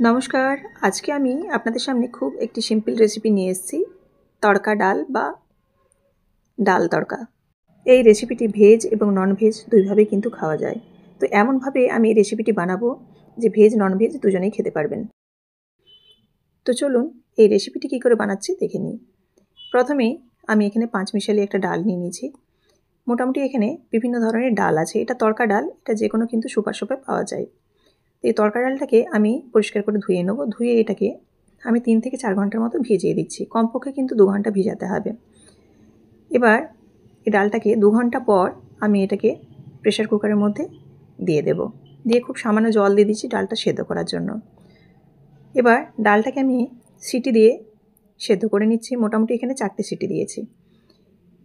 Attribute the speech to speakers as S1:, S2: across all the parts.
S1: নমস্কার। আজকে আমি আপনাদের সামনে খুব একটি সিম্পল রেসিপি নিয়ে এসেছি, তড়কা ডাল বা ডাল তড়কা। এই রেসিপিটি ভেজ এবং ননভেজ দুইভাবেই কিন্তু খাওয়া যায়। তো এমনভাবে আমি এই রেসিপিটি বানাবো যে ভেজ ননভেজ দুজনেই খেতে পারবেন। তো চলুন এই রেসিপিটি কী করে বানাচ্ছি দেখে নিই। প্রথমেই আমি এখানে পাঁচমিশালি একটা ডাল নিয়ে নিয়েছি। মোটামুটি এখানে বিভিন্ন ধরনের ডাল আছে। এটা তড়কা ডাল, এটা যে কোনো কিন্তু সুপার শপে পাওয়া যায়। এই তড়কা ডালটাকে আমি পরিষ্কার করে ধুয়ে নেব। ধুয়ে এটাকে আমি 3 থেকে 4 ঘন্টার মতো ভিজিয়ে দিচ্ছি। কমপক্ষে কিন্তু 2 ঘন্টা ভিজাতে হবে। এবার এই ডালটাকে 2 ঘন্টা পর আমি এটাকে প্রেসার কুকারের মধ্যে দিয়ে দেব। দিয়ে খুব সামান্য জল দিয়ে দিচ্ছি ডালটা সেদ্ধ করার জন্য। এবার ডালটাকে আমি সিটি দিয়ে সেদ্ধ করে নিচ্ছি। মোটামুটি এখানে 4টে সিটি দিয়েছি।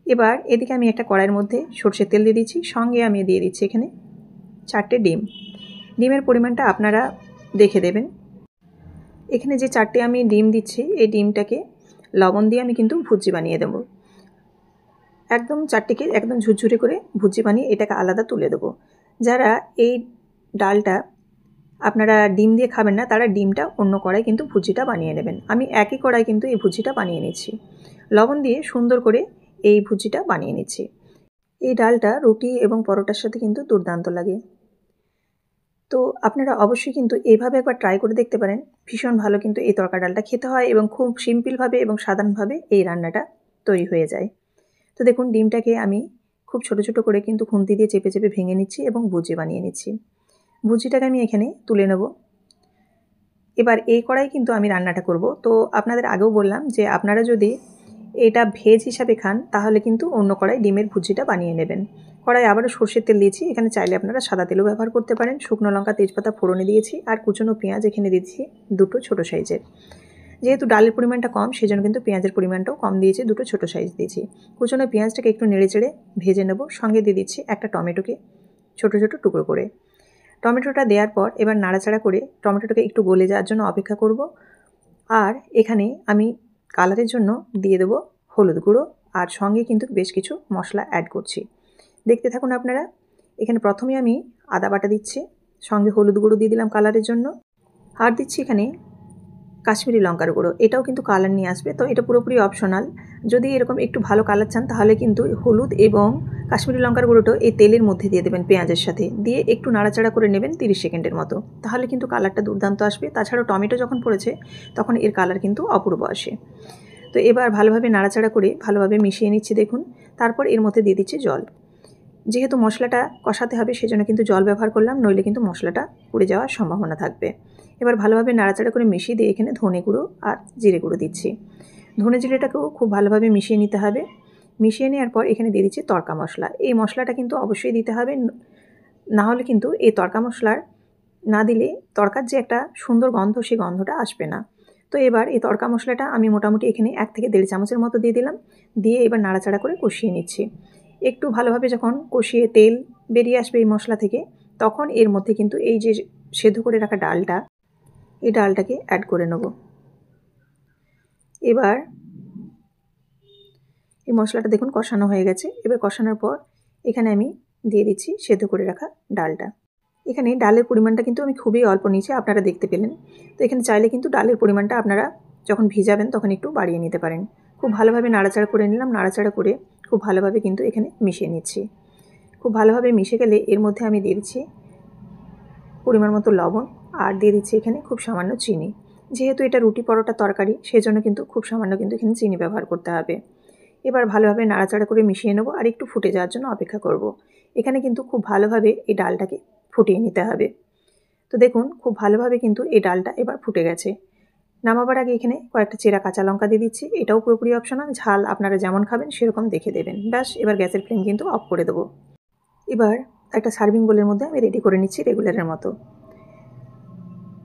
S1: এবার এদিকে আমি একটা কড়াইয়ের মধ্যে সরষের তেল দিয়ে দিচ্ছি। সঙ্গে আমি দিয়ে দিচ্ছি এখানে 4টে ডিম। ডিমের পরিমাণটা আপনারা দেখে দেবেন। এখানে যে 4টে আমি ডিম দিচ্ছি, এই ডিমটাকে লবণ দিয়ে আমি কিন্তু ভুজি বানিয়ে দেবো। একদম 4টেকে একদম ঝুরঝুরে করে ভুজি বানিয়ে এটাকে আলাদা তুলে দেবো। যারা এই ডালটা আপনারা ডিম দিয়ে খাবেন না, তারা ডিমটা অন্য কড়াই কিন্তু ভুজিটা বানিয়ে নেবেন। আমি একই কড়াই কিন্তু এই ভুজিটা বানিয়ে নিচ্ছি। লবণ দিয়ে সুন্দর করে এই ভুজিটা বানিয়ে নিচ্ছি। এই ডালটা রুটি এবং পরোটার সাথে কিন্তু দুর্দান্ত লাগে। তো আপনারা অবশ্যই কিন্তু এইভাবে একবার ট্রাই করে দেখতে পারেন। ভীষণ ভালো কিন্তু এই তড়কা ডালটা খেতে হয় এবং খুব সিম্পলভাবে এবং সাধারণভাবে এই রান্নাটা তৈরি হয়ে যায়। তো দেখুন ডিমটাকে আমি খুব ছোট ছোট করে কিন্তু খুন্তি দিয়ে চেপে চেপে ভেঙে নিচ্ছি এবং ভুজি বানিয়ে নিচ্ছি। ভুজিটাকে আমি এখানে তুলে নেব। এবার এই কড়াই কিন্তু আমি রান্নাটা করব। তো আপনাদের আগেও বললাম যে আপনারা যদি এটা ভেজ হিসাবে খান তাহলে কিন্তু অন্য কড়াই ডিমের ভুজিটা বানিয়ে নেবেন। কড়াই আবারও সরষের তেল দিয়েছি। এখানে চাইলে আপনারা সাদা তেলও ব্যবহার করতে পারেন। শুকনো লঙ্কা তেজপাতা ফোড়নে দিয়েছি আর কুচনো পেঁয়াজ এখানে দিয়েছি 2টো ছোট সাইজের। যেহেতু ডালের পরিমাণটা কম সেজন্য কিন্তু পেঁয়াজের পরিমাণটাও কম দিয়েছি, 2টো ছোট সাইজ দিয়েছি। কুচনো পেঁয়াজটাকে একটু নেড়েচেড়ে ভেজে নেব। সঙ্গে দিয়ে দিচ্ছি একটা টমেটোকে ছোট ছোট টুকরো করে। টমেটোটা দেওয়ার পর এবার নাড়াচাড়া করে টমেটোটাকে একটু গলে যাওয়ার জন্য অপেক্ষা করব। আর এখানে আমি কালারের জন্য দিয়ে দেবো হলুদ গুঁড়ো আর সঙ্গে কিন্তু বেশ কিছু মশলা অ্যাড করছি। দেখতে থাকুন আপনারা। এখানে প্রথমে আমি আদা বাটা দিচ্ছি, সঙ্গে হলুদ গুঁড়ো দিয়ে দিলাম কালারের জন্য, আর দিচ্ছি এখানে কাশ্মীরি লঙ্কার গুঁড়ো। এটাও কিন্তু কালার নিয়ে আসবে, তো এটা পুরোপুরি অপশনাল। যদি এরকম একটু ভালো কালার চান তাহলে কিন্তু হলুদ এবং কাশ্মীরি লঙ্কার গুঁড়োটাও এই তেলের মধ্যে দিয়ে দেবেন পেঁয়াজের সাথে, দিয়ে একটু নাড়াচাড়া করে নেবেন 30 সেকেন্ডের মতো। তাহলে কিন্তু কালারটা দুর্দান্ত আসবে। তাছাড়াও টমেটো যখন পড়েছে তখন এর কালার কিন্তু অপূর্ব আসে। তো এবার ভালোভাবে নাড়াচাড়া করে ভালোভাবে মিশিয়ে নিচ্ছি দেখুন। তারপর এর মধ্যে দিয়ে দিচ্ছি জল। যেহেতু মশলাটা কষাতে হবে সেজন্য কিন্তু জল ব্যবহার করলাম, নইলে কিন্তু মশলাটা পুড়ে যাওয়ার সম্ভাবনা থাকবে। এবার ভালোভাবে নাড়াচাড়া করে মিশিয়ে দিয়ে এখানে ধনে গুঁড়ো আর জিরে গুঁড়ো দিচ্ছি। ধনে জিরেটাকেও খুব ভালোভাবে মিশিয়ে নিতে হবে। মিশিয়ে নেওয়ার পর এখানে দিয়ে দিচ্ছি তড়কা মশলা। এই মশলাটা কিন্তু অবশ্যই দিতে হবে, না হলে কিন্তু এই তড়কা মশলার না দিলে তড়কার যে একটা সুন্দর গন্ধ, সেই গন্ধটা আসবে না। তো এবার এই তড়কা মশলাটা আমি মোটামুটি এখানে 1 থেকে 1.5 চামচের মতো দিয়ে দিলাম। দিয়ে এবার নাড়াচাড়া করে কষিয়ে নিচ্ছি। একটু ভালোভাবে যখন কষিয়ে তেল বেরিয়ে আসবে এই মশলা থেকে, তখন এর মধ্যে কিন্তু এই যে সেদ্ধ করে রাখা ডালটা, এই ডালটাকে অ্যাড করে নেব। এবার এই মশলাটা দেখুন কষানো হয়ে গেছে। এবার কষানোর পর এখানে আমি দিয়ে দিচ্ছি সেদ্ধ করে রাখা ডালটা। এখানে ডালের পরিমাণটা কিন্তু আমি খুবই অল্প নিয়েছি, আপনারা দেখতে পেলেন। তো এখানে চাইলে কিন্তু ডালের পরিমাণটা আপনারা যখন ভিজাবেন তখন একটু বাড়িয়ে নিতে পারেন। খুব ভালোভাবে নাড়াচাড়া করে নিলাম। নাড়াচাড়া করে খুব ভালোভাবে কিন্তু এখানে মিশিয়ে নিচ্ছি। খুব ভালোভাবে মিশে গেলে এর মধ্যে আমি দিয়ে দিচ্ছি পরিমাণ মতো লবণ আর দিয়ে দিচ্ছি এখানে খুব সামান্য চিনি। যেহেতু এটা রুটি পরোটা তরকারি সেজন্য কিন্তু খুব সামান্য কিন্তু এখানে চিনি ব্যবহার করতে হবে। এবার ভালোভাবে নাড়াচাড়া করে মিশিয়ে নেব আর একটু ফুটে যাওয়ার জন্য অপেক্ষা করব। এখানে কিন্তু খুব ভালোভাবে এই ডালটাকে ফুটিয়ে নিতে হবে। তো দেখুন খুব ভালোভাবে কিন্তু এই ডালটা এবার ফুটে গেছে। নামাবার আগে এখানে কয়েকটা চেরা কাঁচা লঙ্কা দিয়ে দিচ্ছি। এটাও পুরোপুরি অপশনাল, ঝাল আপনারা যেমন খাবেন সেরকম দেখে দেবেন। ব্যাস, এবার গ্যাসের ফ্লেম কিন্তু অফ করে দেবো। এবার একটা সার্ভিং বোলের মধ্যে আমি রেডি করে নিচ্ছি রেগুলারের মতো।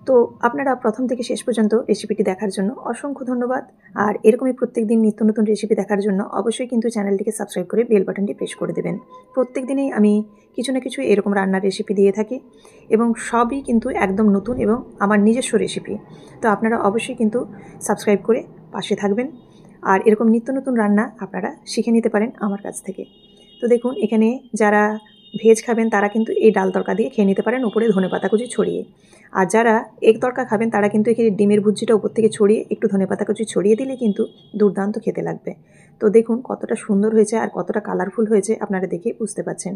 S1: তো আপনারা প্রথম থেকে শেষ পর্যন্ত রেসিপিটি দেখার জন্য অসংখ্য ধন্যবাদ। আর এরকমই প্রত্যেকদিন নিত্য নতুন রেসিপি দেখার জন্য অবশ্যই কিন্তু চ্যানেলটিকে সাবস্ক্রাইব করে বেল বাটনটি প্রেস করে দেবেন। প্রত্যেক দিনেই আমি কিছু না কিছু এরকম রান্নার রেসিপি দিয়ে থাকি এবং সবই কিন্তু একদম নতুন এবং আমার নিজস্ব রেসিপি। তো আপনারা অবশ্যই কিন্তু সাবস্ক্রাইব করে পাশে থাকবেন আর এরকম নিত্য নতুন রান্না আপনারা শিখে নিতে পারেন আমার কাছ থেকে। তো দেখুন এখানে যারা ভেজ খাবেন তারা কিন্তু এই ডাল তড়কা দিয়ে খেয়ে নিতে পারেন উপরে ধনেপাতা কুচি ছড়িয়ে। আর যারা এগ তড়কা খাবেন তারা কিন্তু এখানে ডিমের ভুজিটা উপর থেকে ছড়িয়ে একটু ধনেপাতা কুচি ছড়িয়ে দিলে কিন্তু দুর্দান্ত খেতে লাগবে। তো দেখুন কতটা সুন্দর হয়েছে আর কতটা কালারফুল হয়েছে, আপনারা দেখে বুঝতে পারছেন।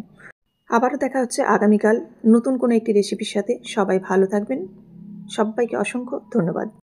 S1: আবারও দেখা হচ্ছে আগামীকাল নতুন কোনো একটি রেসিপির সাথে। সবাই ভালো থাকবেন। সবাইকে অসংখ্য ধন্যবাদ।